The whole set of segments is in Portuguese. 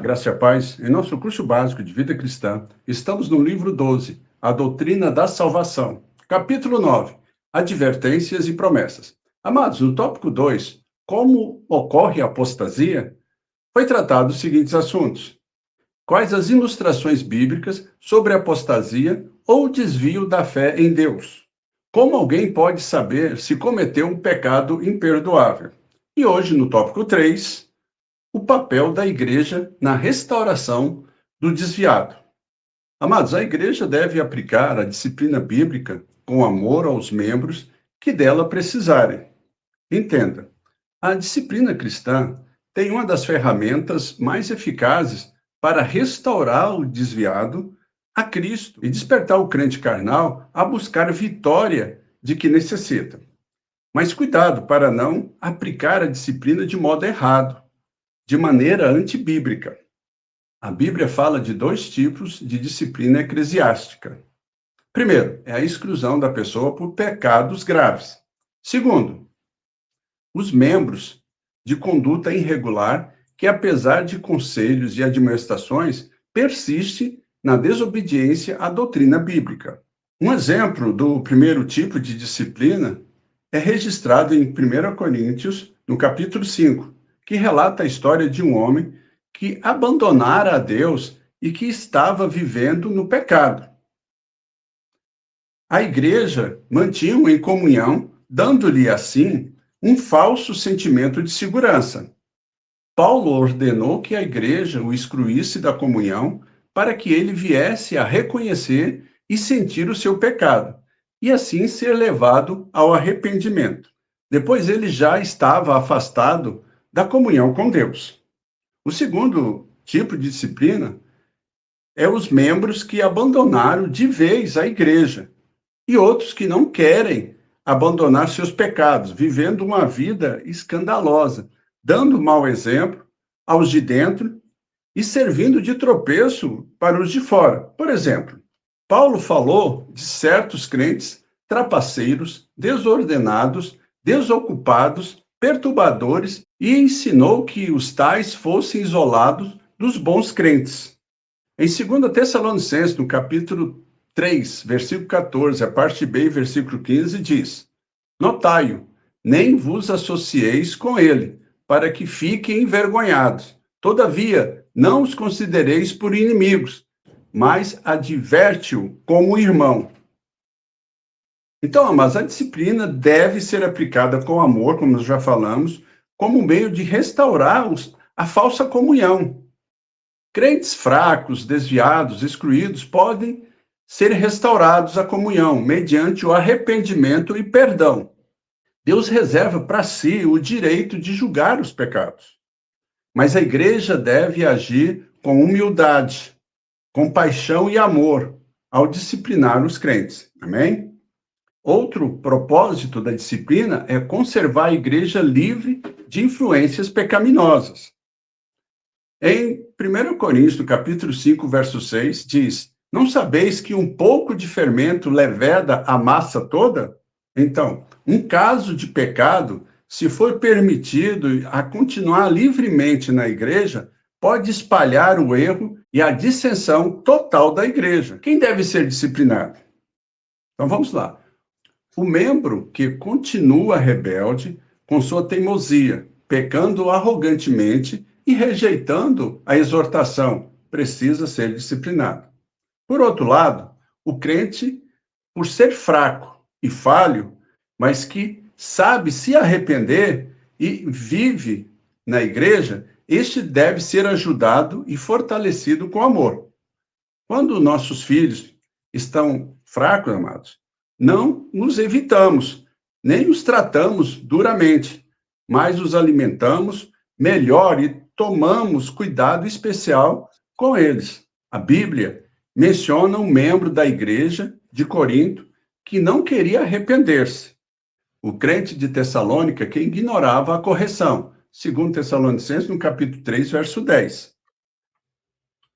graça e a paz. Em nosso curso básico de vida cristã, estamos no livro 12, A Doutrina da Salvação, capítulo 9, Advertências e Promessas. Amados, no tópico 2, como ocorre a apostasia, foi tratado os seguintes assuntos. Quais as ilustrações bíblicas sobre a apostasia ou desvio da fé em Deus? Como alguém pode saber se cometeu um pecado imperdoável? E hoje, no tópico 3, o papel da igreja na restauração do desviado. Amados, a igreja deve aplicar a disciplina bíblica com amor aos membros que dela precisarem. Entenda, a disciplina cristã tem uma das ferramentas mais eficazes para restaurar o desviado a Cristo e despertar o crente carnal a buscar a vitória de que necessita. Mas cuidado para não aplicar a disciplina de modo errado, de maneira antibíblica. A Bíblia fala de dois tipos de disciplina eclesiástica. Primeiro, é a exclusão da pessoa por pecados graves. Segundo, os membros de conduta irregular que, apesar de conselhos e admoestações, persiste na desobediência à doutrina bíblica. Um exemplo do primeiro tipo de disciplina é registrado em 1 Coríntios, no capítulo 5, que relata a história de um homem que abandonara a Deus e que estava vivendo no pecado. A igreja mantinha-o em comunhão, dando-lhe, assim, um falso sentimento de segurança. Paulo ordenou que a igreja o excluísse da comunhão para que ele viesse a reconhecer e sentir o seu pecado, e assim ser levado ao arrependimento. Depois ele já estava afastado da comunhão com Deus. O segundo tipo de disciplina é os membros que abandonaram de vez a igreja e outros que não querem abandonar seus pecados, vivendo uma vida escandalosa, dando mau exemplo aos de dentro e servindo de tropeço para os de fora. Por exemplo, Paulo falou de certos crentes trapaceiros, desordenados, desocupados, perturbadores e ensinou que os tais fossem isolados dos bons crentes. Em 2 Tessalonicenses, no capítulo 3, versículo 14, a parte B, versículo 15, diz: Notai-o, nem vos associeis com ele, para que fiquem envergonhados. Todavia, não os considereis por inimigos, mas adverte-o como irmão. Então, amados, a disciplina deve ser aplicada com amor, como nós já falamos, como meio de restaurar a falsa comunhão. Crentes fracos, desviados, excluídos, podem ser restaurados à comunhão mediante o arrependimento e perdão. Deus reserva para si o direito de julgar os pecados. Mas a igreja deve agir com humildade, compaixão e amor ao disciplinar os crentes. Amém? Outro propósito da disciplina é conservar a igreja livre de influências pecaminosas. Em 1 Coríntios, no capítulo 5, verso 6, diz: Não sabeis que um pouco de fermento leveda a massa toda? Então, um caso de pecado, se for permitido a continuar livremente na igreja, pode espalhar o erro e a dissensão total da igreja. Quem deve ser disciplinado? Então, vamos lá. O membro que continua rebelde com sua teimosia, pecando arrogantemente e rejeitando a exortação, precisa ser disciplinado. Por outro lado, o crente, por ser fraco e falho, mas que sabe se arrepender e vive na igreja, este deve ser ajudado e fortalecido com amor. Quando nossos filhos estão fracos, amados, não nos evitamos, nem os tratamos duramente, mas os alimentamos melhor e tomamos cuidado especial com eles. A Bíblia menciona um membro da igreja de Corinto que não queria arrepender-se. O crente de Tessalônica que ignorava a correção, segundo Tessalonicenses, no capítulo 3, verso 10.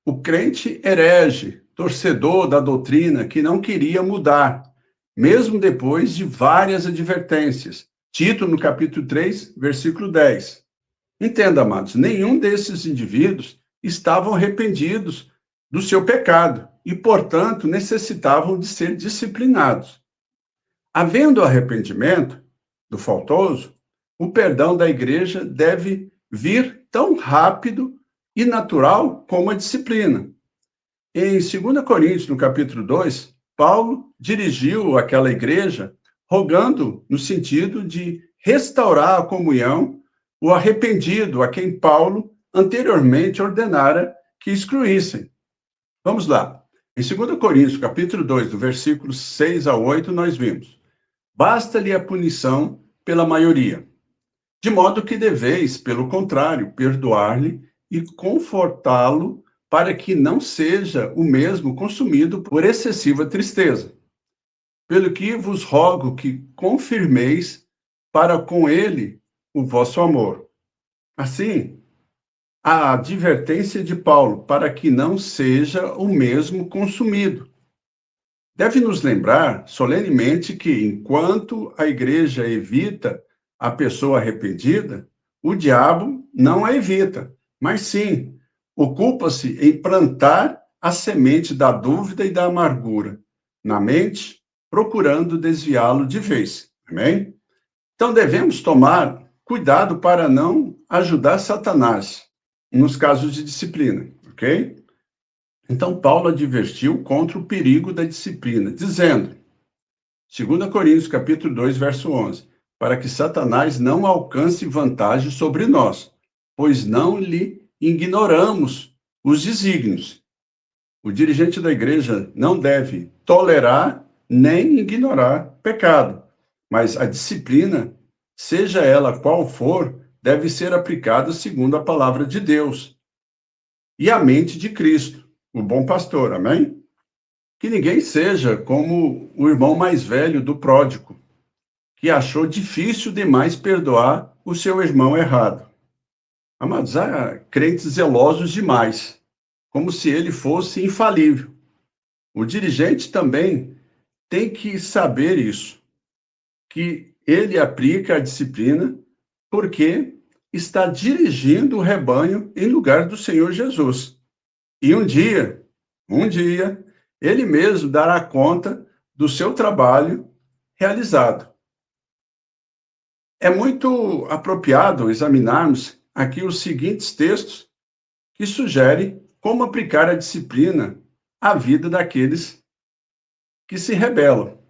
O crente herege, torcedor da doutrina que não queria mudar, mesmo depois de várias advertências. Tito, no capítulo 3, versículo 10. Entenda, amados, nenhum desses indivíduos estavam arrependidos do seu pecado e, portanto, necessitavam de ser disciplinados. Havendo arrependimento do faltoso, o perdão da igreja deve vir tão rápido e natural como a disciplina. Em 2 Coríntios, no capítulo 2, Paulo dirigiu àquela igreja rogando no sentido de restaurar a comunhão o arrependido a quem Paulo anteriormente ordenara que excluíssem. Vamos lá. Em 2 Coríntios, capítulo 2, do versículo 6 a 8, nós vimos: basta-lhe a punição pela maioria, de modo que deveis, pelo contrário, perdoar-lhe e confortá-lo para que não seja o mesmo consumido por excessiva tristeza. Pelo que vos rogo que confirmeis para com ele o vosso amor. Assim, a advertência de Paulo para que não seja o mesmo consumido. Deve nos lembrar solenemente que, enquanto a igreja evita a pessoa arrependida, o diabo não a evita, mas sim ocupa-se em plantar a semente da dúvida e da amargura na mente, procurando desviá-lo de vez. Amém? Então devemos tomar cuidado para não ajudar Satanás nos casos de disciplina, ok? Então, Paulo advertiu contra o perigo da disciplina, dizendo, 2 Coríntios, capítulo 2, verso 11, para que Satanás não alcance vantagem sobre nós, pois não lhe ignoramos os desígnios. O dirigente da igreja não deve tolerar nem ignorar pecado, mas a disciplina, seja ela qual for, deve ser aplicada segundo a palavra de Deus e a mente de Cristo, o bom pastor, amém? Que ninguém seja como o irmão mais velho do pródigo, que achou difícil demais perdoar o seu irmão errado. Amados, há crentes zelosos demais, como se ele fosse infalível. O dirigente também tem que saber isso, que ele aplica a disciplina porque está dirigindo o rebanho em lugar do Senhor Jesus. E um dia, ele mesmo dará conta do seu trabalho realizado. É muito apropriado examinarmos aqui os seguintes textos que sugerem como aplicar a disciplina à vida daqueles que se rebelam.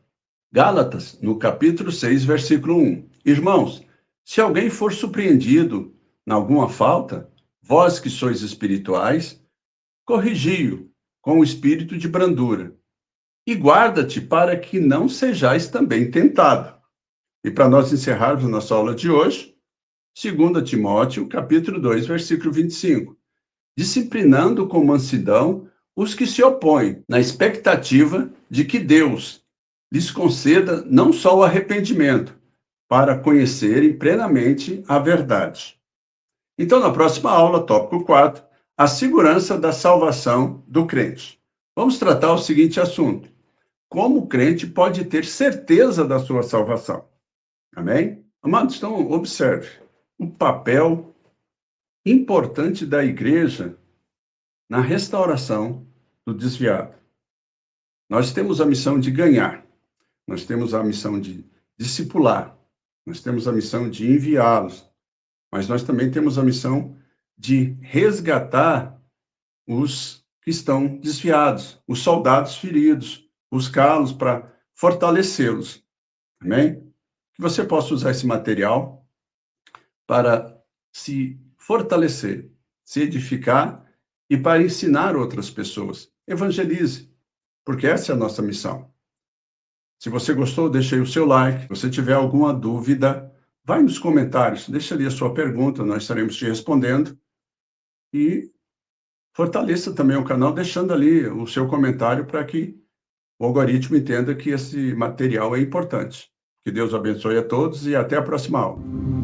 Gálatas, no capítulo 6, versículo 1. Irmãos, se alguém for surpreendido em alguma falta, vós que sois espirituais, corrigi-o com o espírito de brandura. E guarda-te para que não sejais também tentado. E para nós encerrarmos a nossa aula de hoje, 2 Timóteo, capítulo 2, versículo 25. Disciplinando com mansidão os que se opõem, na expectativa de que Deus lhes conceda não só o arrependimento, para conhecerem plenamente a verdade. Então, na próxima aula, tópico 4, a segurança da salvação do crente. Vamos tratar o seguinte assunto: como o crente pode ter certeza da sua salvação? Amém? Amados, então, observe o papel importante da igreja na restauração do desviado. Nós temos a missão de ganhar, nós temos a missão de discipular, nós temos a missão de enviá-los, mas nós também temos a missão de resgatar os que estão desviados, os soldados feridos, buscá-los para fortalecê-los. Amém? Que você possa usar esse material para se fortalecer, se edificar e para ensinar outras pessoas. Evangelize, porque essa é a nossa missão. Se você gostou, deixe aí o seu like. Se você tiver alguma dúvida, vai nos comentários, deixa ali a sua pergunta, nós estaremos te respondendo. E fortaleça também o canal, deixando ali o seu comentário para que o algoritmo entenda que esse material é importante. Que Deus abençoe a todos e até a próxima aula.